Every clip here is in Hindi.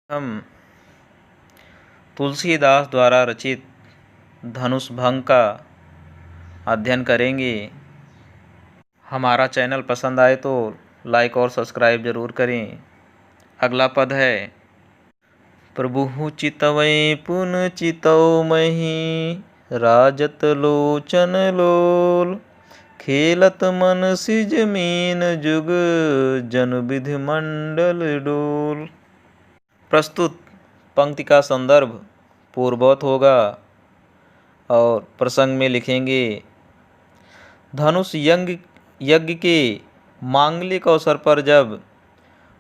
हम तुलसीदास द्वारा रचित धनुष भंग का अध्ययन करेंगे। हमारा चैनल पसंद आए तो लाइक और सब्सक्राइब जरूर करें। अगला पद है, प्रभु चितवै पुन चितौमहि राजत लोचन लोल खेलत मन सिज मीन जुग जन विधि मंडल डोल। प्रस्तुत पंक्ति का संदर्भ पूर्ववत होगा और प्रसंग में लिखेंगे, धनुष यज्ञ के मांगलिक अवसर पर जब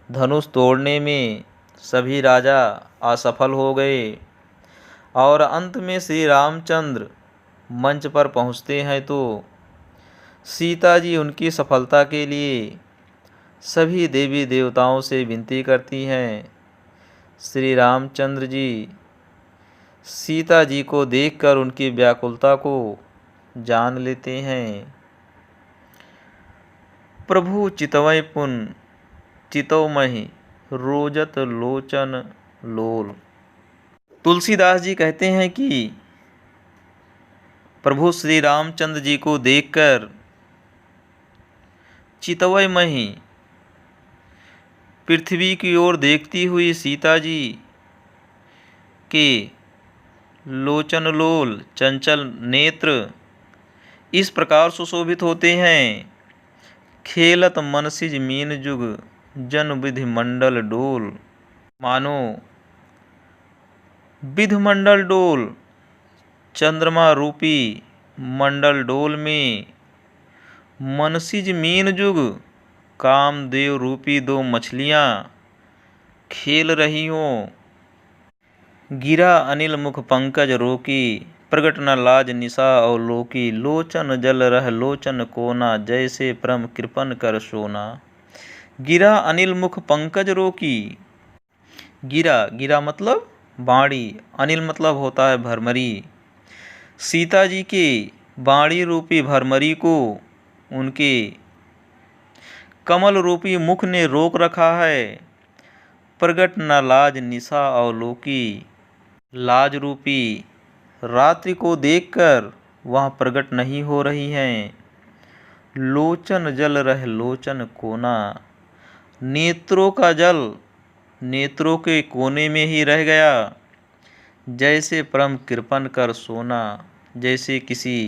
धनुष तोड़ने में सभी राजा असफल हो गए और अंत में श्री रामचंद्र मंच पर पहुंचते हैं तो सीता जी उनकी सफलता के लिए सभी देवी देवताओं से विनती करती हैं। श्री रामचंद्र जी सीता जी को देखकर उनकी व्याकुलता को जान लेते हैं। प्रभु चितवै पुन चितौमहि रोजत लोचन लोल। तुलसीदास जी कहते हैं कि प्रभु श्री रामचंद्र जी को देखकर चितवै महि पृथ्वी की ओर देखती हुई सीता जी के लोचन लोल चंचल नेत्र इस प्रकार सुशोभित होते हैं, खेलत मनसिज मीन जुग जन विधि मंडल डोल। मानो विधि मंडल डोल चंद्रमा रूपी मंडल डोल में मनसिज मीन जुग कामदेव रूपी दो मछलियाँ खेल रही हों। गिरा अनिल मुख पंकज रोकी प्रगट न लाज निशा अवलोकी लोचन जल रह लोचन कोना जैसे परम कृपन कर सोना। गिरा अनिल मुख पंकज रोकी। गिरा मतलब बाणी, अनिल मतलब होता है भरमरी। सीता जी के बाणी रूपी भरमरी को उनके कमल रूपी मुख ने रोक रखा है। प्रगट न लाज निशा अवलोकी, लाज रूपी रात्रि को देखकर वह प्रकट नहीं हो रही हैं। लोचन जल रह लोचन कोना, नेत्रों का जल नेत्रों के कोने में ही रह गया। जैसे परम कृपन कर सोना, जैसे किसी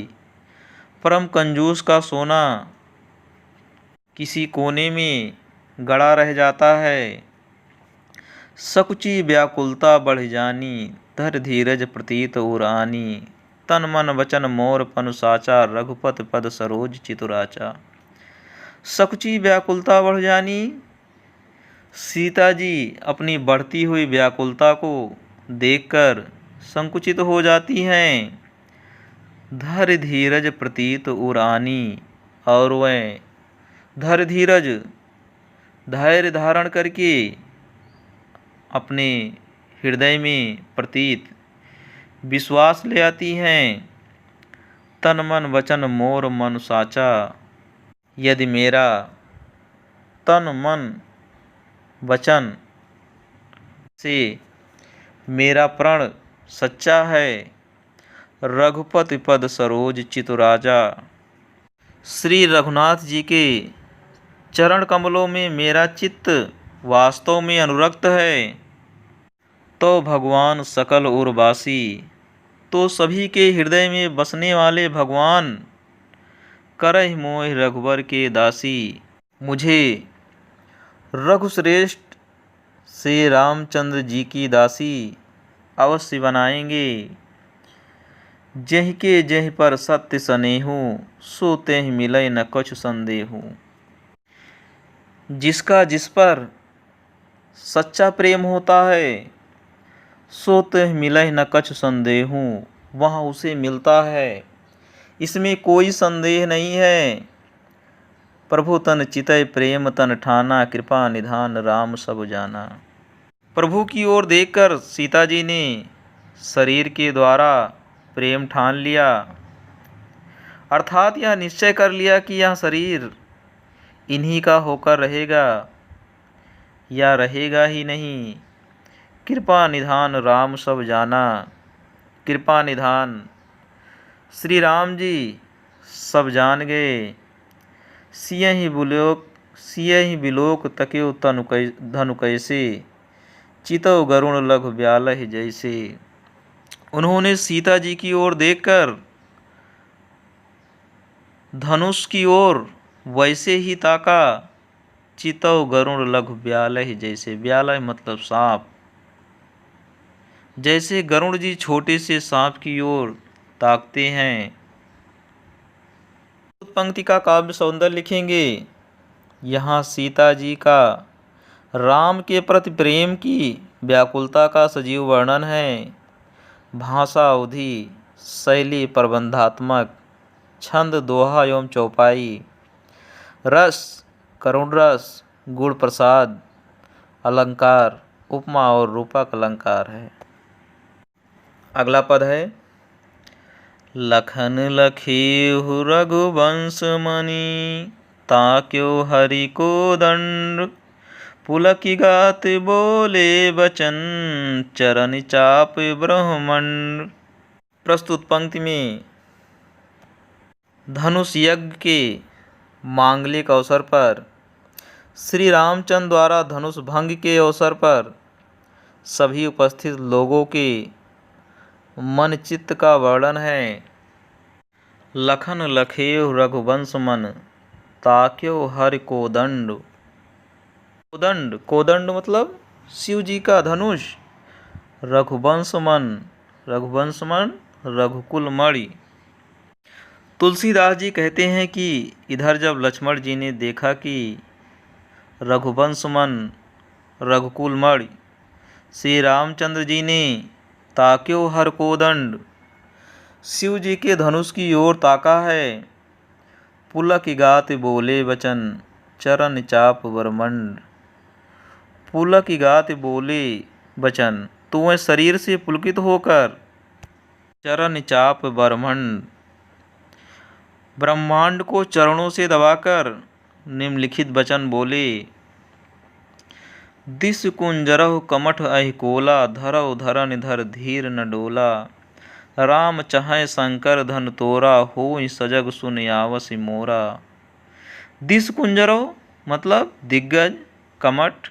परम कंजूस का सोना किसी कोने में गड़ा रह जाता है। सकुची व्याकुलता बढ़ जानी धर धीरज प्रतीत उरानी तन मन वचन मोर पनु साचा रघुपत पद सरोज चितुराचा। सकुची व्याकुलता बढ़ जानी, सीता जी अपनी बढ़ती हुई व्याकुलता को देखकर संकुचित हो जाती हैं। धर धीरज प्रतीत उरानी, और वह धर धीरज धैर्य धारण करके अपने हृदय में प्रतीत विश्वास ले आती हैं। तन मन वचन मोर मन साचा, यदि मेरा तन मन वचन से मेरा प्रण सच्चा है। रघुपति पद सरोज चितुराजा, श्री रघुनाथ जी के चरण कमलों में मेरा चित्त वास्तव में अनुरक्त है, तो भगवान सकल उर्वासी, तो सभी के हृदय में बसने वाले भगवान करहि मोहि रघुवर के दासी, मुझे रघुश्रेष्ठ श्री रामचंद्र जी की दासी अवश्य बनाएंगे। जहि के जहि पर सत्य स्नेहु सो तेहि मिलै न कछु संदेहु। जिसका जिस पर सच्चा प्रेम होता है सो तेहि मिलै न कछु संदेहु, वहाँ उसे मिलता है, इसमें कोई संदेह नहीं है। प्रभु तन चितै प्रेम तन ठाना कृपा निधान राम सब जाना। प्रभु की ओर देखकर सीता जी ने शरीर के द्वारा प्रेम ठान लिया, अर्थात यह निश्चय कर लिया कि यह शरीर इन्हीं का होकर रहेगा या रहेगा ही नहीं, कृपा निधान राम सब जाना। कृपा निधान श्री राम जी सब जान गए। सियहि बिलोक तकियो धनु कैसे। चितौ गरुण लघु ब्यालहि जैसे। उन्होंने सीता जी की ओर देखकर धनुष की ओर वैसे ही ताका। चितौ गरुण लघु ब्यालहि जैसे। ब्यालहि मतलब सांप। जैसे गरुण जी छोटे से सांप की ओर ताकते हैं। पंक्ति का काव्य सौंदर्य लिखेंगे। यहाँ सीता जी का राम के प्रति प्रेम की व्याकुलता का सजीव वर्णन है। भाषा अवधि शैली प्रबंधात्मक। छंद दोहा एवं चौपाई। रस करुण रस गुण प्रसाद। अलंकार उपमा और रूपक अलंकार है। अगला पद है लखन लखेहु रघुवंश मणि। ताक्यो हरि को दंड। पुलकी गात बोले बचन। चरण चाप ब्रह्मंड। प्रस्तुत पंक्ति में धनुष यज्ञ के मांगलिक अवसर पर श्री रामचंद्र द्वारा धनुष भंग के अवसर पर सभी उपस्थित लोगों के मन चित्त का वर्णन है। लखन लखेहु रघुवंश मन। ताक्यो हरि कोदंड। कोदंड मतलब शिव जी का धनुष। रघुवंश मन रघुकुल मणि। तुलसीदास जी कहते हैं कि इधर जब लक्ष्मण जी ने देखा कि रघुवंश मन रघुकुल मणि श्री रामचंद्र जी ने ताक्यो हर कोदंड शिव जी के धनुष की ओर ताका है। पुलक गात बोले वचन। चरण चाप वरमंड। पुलक गात बोले वचन तो वह शरीर से पुलकित होकर चरण चाप ब्रह्मांड ब्रह्मांड को चरणों से दबाकर निम्नलिखित वचन बोले। दिस कुंजरहु कमठ अहिकोला। धरौ धरन धर धीर न डोला। राम चाहै शंकर धन तोरा। होई सजग सुन आवसि मोरा। दिस कुंजरहु मतलब दिग्गज। कमठ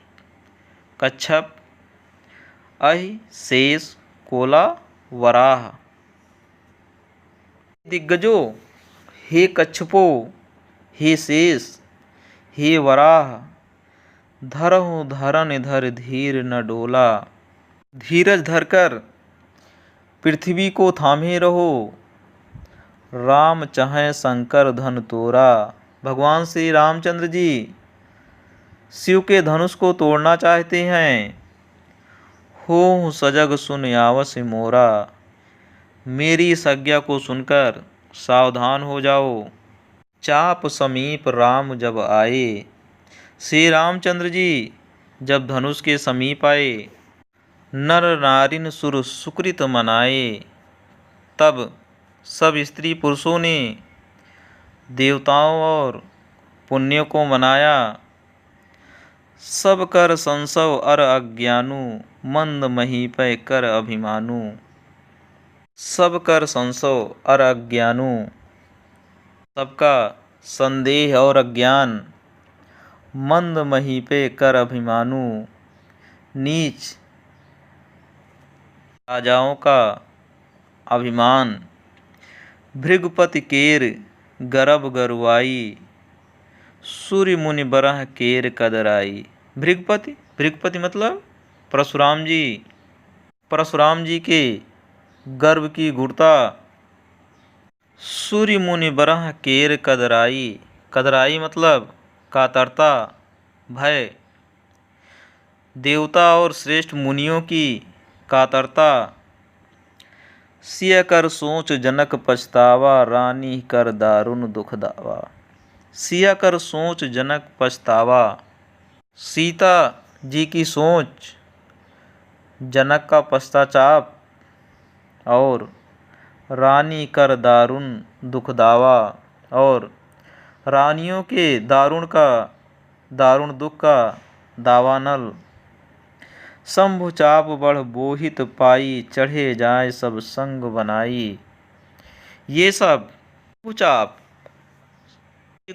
कच्छप। अहि शेष कोला वराह। दिग्गजो हे कच्छपो हे शेष हे वराह। धरहु धरन धर धीर न डोला। धीरज धरकर पृथ्वी को थामे रहो। राम चाहे शंकर धन तोरा। भगवान श्री रामचंद्र जी शिव के धनुष को तोड़ना चाहते हैं। हो सजग सुन आवसि मोरा। मेरी इस आज्ञा को सुनकर सावधान हो जाओ। चाप समीप राम जब आए। श्री रामचंद्र जी जब धनुष के समीप आए। नर नारिन सुर सुकृत मनाए। तब सब स्त्री पुरुषों ने देवताओं और पुण्यों को मनाया। सब कर संसव अर अज्ञानु। मंद महीपै कर अभिमानु। सब कर संसव अर अज्ञानु सबका संदेह और अज्ञान। मंद महीपे कर अभिमानु नीच राजाओं का अभिमान। भृगुपति केर गर्भ गरुआई। सूर्य मुनि बरह केर कदराई। भृगुपति मतलब परशुराम जी के गर्भ की गुड़ता। सूर्य मुनि बरह केर कदराई। कदराई मतलब कातरता भय। देवता और श्रेष्ठ मुनियों की कातरता। सिय कर सोच जनक पछतावा। रानी कर दारुण दुख दावा। सिया कर सोच जनक पछतावा। सीता जी की सोच जनक का पश्चाताप और रानी कर दारुण दुख दावा और रानियों के दारुण दुख का दावानल। शंभु चाप बढ़ बोहित पाई, चढ़े जाए सब संग बनाई। ये सब शंभु चाप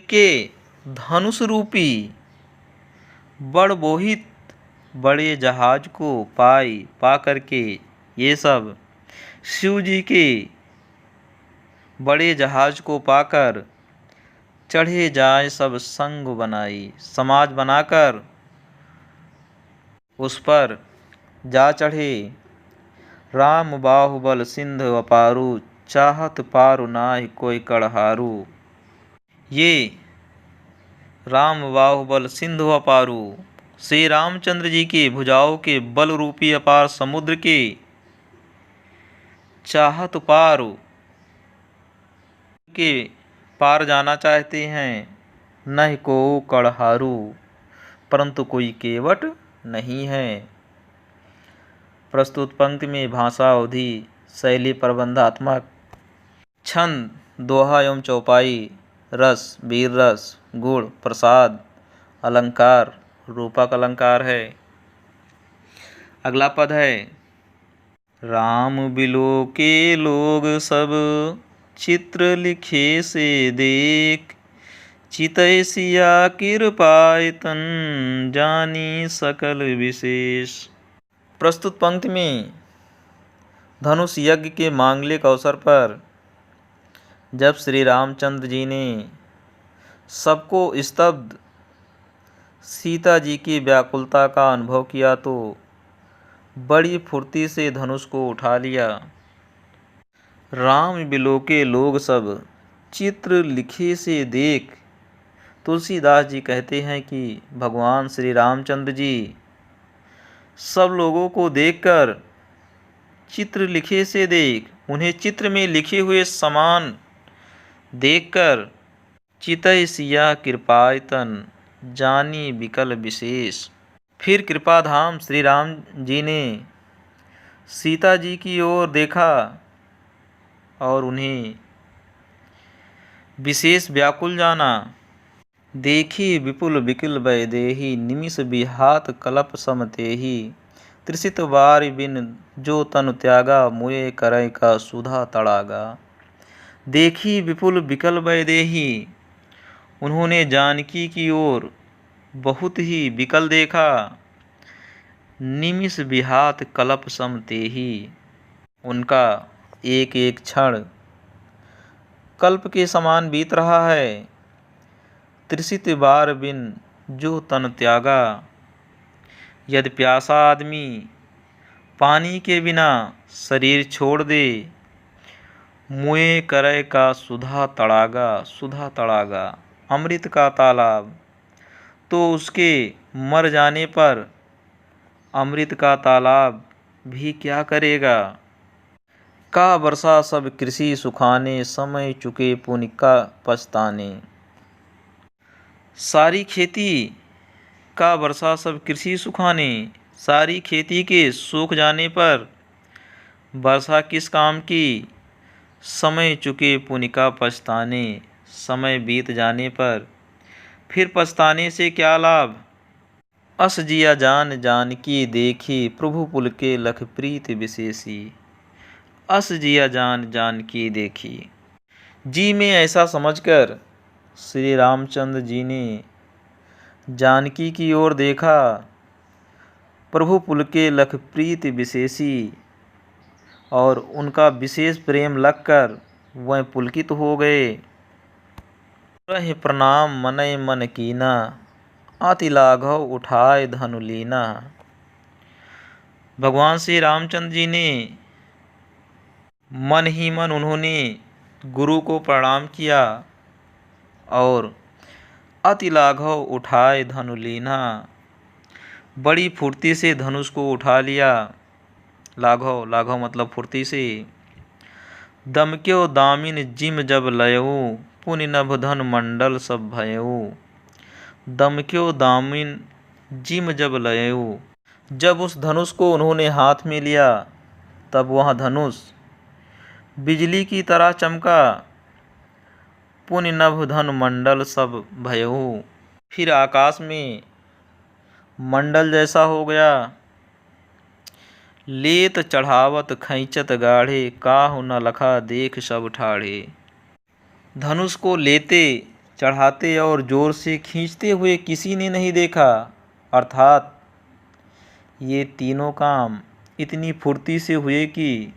के धनुष रूपी बड़ बोहित बड़े जहाज को पा करके, ये सब शिव जी के बड़े जहाज को पाकर चढ़े जाए सब संग बनाई, समाज बनाकर उस पर जा चढ़े। राम बाहुबल सिंधु अपारू, चाहत पारु नाहि कोई कड़हारू। ये राम बाहुबल सिंधु अपारू श्री रामचंद्र जी के भुजाओं के बल रूपी अपार समुद्र के चाहत पारु के पार जाना चाहते हैं। नहीं को कड़हारू, परंतु कोई केवट नहीं है। प्रस्तुत पंक्ति में भाषा, अवधि, शैली प्रबंधात्मक, छंद, दोहा एवं चौपाई, रस, वीर रस, गुण, प्रसाद, अलंकार, रूपक अलंकार है। अगला पद है, राम बिलो के लोग सब चित्र लिखे से देख, चितै सिया कृपाय तन जानी सकल विशेष। प्रस्तुत पंक्ति में धनुष यज्ञ के मांगलिक अवसर पर जब श्री रामचंद्र जी ने सबको स्तब्ध सीता जी की व्याकुलता का अनुभव किया तो बड़ी फुर्ती से धनुष को उठा लिया। राम बिलोके लोग सब चित्र लिखे से देख, तुलसीदास जी कहते हैं कि भगवान श्री रामचंद्र जी सब लोगों को देखकर चित्र लिखे से देख, उन्हें चित्र में लिखे हुए समान देखकर, चितै सिया कृपाय तन जानी विकल विशेष। फिर कृपाधाम श्री राम जी ने सीता जी की ओर देखा और उन्हें विशेष व्याकुल जाना। देखी विपुल बिकिल वैदेही, निमिष बिहात कलप सम तेहि। त्रिसित बार बिन जो तनु त्यागा, मुए करय का सुधा तड़ागा। देखी विपुल बिकल वैदेही, उन्होंने जानकी की ओर बहुत ही विकल देखा। निमिष बिहात कलप सम तेहि, उनका एक एक क्षण कल्प के समान बीत रहा है। त्रिसित बार बिन जो तन त्यागा, यदि प्यासा आदमी पानी के बिना शरीर छोड़ दे, मुए करय का सुधा तड़ागा, सुधा तड़ागा अमृत का तालाब, तो उसके मर जाने पर अमृत का तालाब भी क्या करेगा। का वर्षा सब कृषि सुखाने, समय चुके पुण्य का पछताने। सारी खेती का वर्षा सब कृषि सुखाने, सारी खेती के सूख जाने पर वर्षा किस काम की। समय चुके पुण्य का पछताने, समय बीत जाने पर फिर पछताने से क्या लाभ। अस जिया जान जानकी देखी, प्रभु पुल के लख प्रीति विशेषी। अस जिया जान जानकी देखी, जी में ऐसा समझकर श्री रामचंद्र जी ने जानकी की ओर देखा। प्रभु पुल के लख प्रीति विशेषी, और उनका विशेष प्रेम लगकर वह पुलकित हो गए। रहे प्रणाम मनय मन कीना, अति लाघव उठाए धनु लीना। भगवान श्री रामचंद्र जी ने मन ही मन उन्होंने गुरु को प्रणाम किया और अति लाघव उठाए धनु लीना, बड़ी फुर्ती से धनुष को उठा लिया। लाघव, लाघव मतलब फुर्ती से। दमक्यो दामिन जिम जब लयऊ, पुनि नभ धन मंडल सब भयऊ। दमक्यो दामिन जिम जब लयऊ, जब उस धनुष को उन्होंने हाथ में लिया तब वह धनुष बिजली की तरह चमका। पुनि नभ धन मंडल सब भयऊ, फिर आकाश में मंडल जैसा हो गया। लेत चढ़ावत खैंचत गाढ़े, काहू न लखा देख सब ठाढ़े। धनुष को लेते, चढ़ाते और जोर से खींचते हुए किसी ने नहीं देखा। अर्थात ये तीनों काम इतनी फुर्ती से हुए कि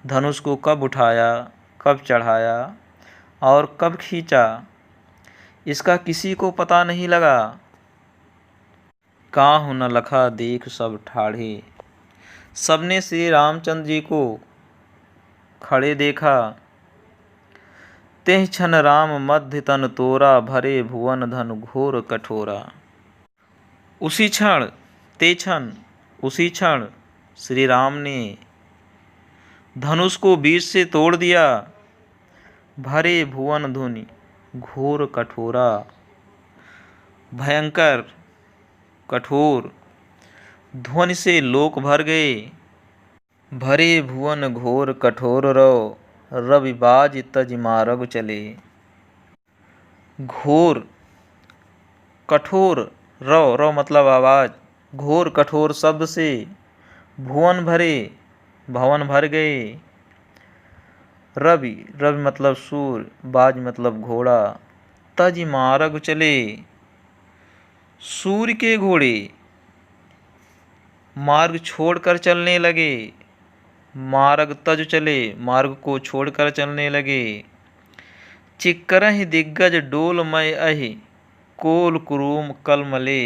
धनुष को कब उठाया, कब चढ़ाया और कब खींचा, इसका किसी को पता नहीं लगा। काहू न लखा देख सब ठाढ़े। सबने श्री रामचंद्र जी को खड़े देखा। तेह क्षण राम मध्य तन तोरा, भरे भुवन धन घोर कठोरा। उसी क्षण, ते क्षण, उसी क्षण श्री राम ने धनुष को बीच से तोड़ दिया। भरे भुवन धुनि घोर कठोरा, भयंकर कठोर ध्वनि से लोक भर गए। भरे भुवन घोर कठोर रो, रविबाज तज मारग चले। घोर कठोर, रो रो मतलब आवाज, घोर कठोर शब्द से भुवन भरे, भवन भर गए। रवि, रवि मतलब सूर्य, बाज मतलब घोड़ा, तज मारग चले, सूर्य के घोड़े मार्ग छोड़कर चलने लगे। मार्ग तज चले, मार्ग को छोड़कर चलने लगे। चिक्करहि दिग्गज डोलमय अहि, कोल कुरूम कलमले।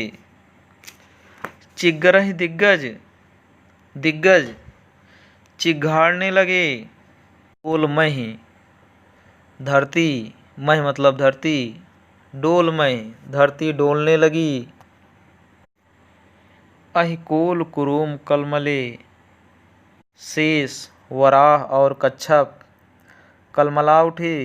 चिग्गरहि दिग्गज, दिग्गज चिघाड़ने लगे। डोलमय धरती, मह मतलब धरती, डोलमय धरती डोलने लगी। अहि कोल कुरूम कलमले, शेष, वराह और कच्छप कलमला उठे।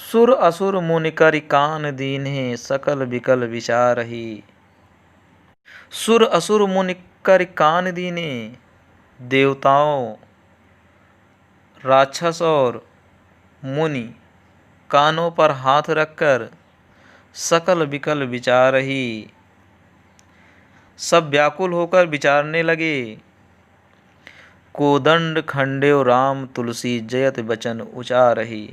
सुर असुर मुनि करि कान दीन्हे, सकल बिकल विचारहि। सुर असुर मुनि करि कान दीने, देवताओं, राक्षस और मुनि कानों पर हाथ रखकर सकल बिकल विचारहि, सब व्याकुल होकर विचारने लगे। कोदंड खंडेव राम तुलसी, जयत बचन उचारहि।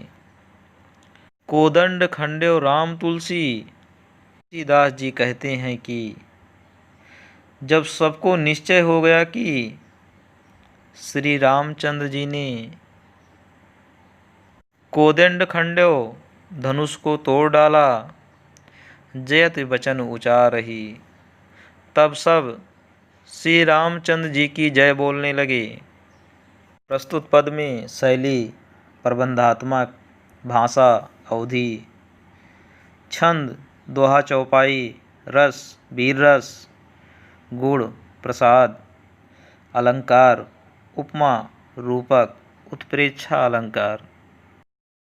कोदंड खंडेव राम तुलसी, तुलसीदास जी कहते हैं कि जब सबको निश्चय हो गया कि श्री रामचंद्र जी ने कोदंड खंडेव धनुष को तोड़ डाला, जयत वचन उचारहि, तब सब श्री रामचंद्र जी की जय बोलने लगे। प्रस्तुत पद में शैली प्रबंधात्मक, भाषा अवधि, छंद दोहा चौपाई, रस वीर रस, गुण प्रसाद, अलंकार उपमा रूपक, उत्प्रेक्षा अलंकार।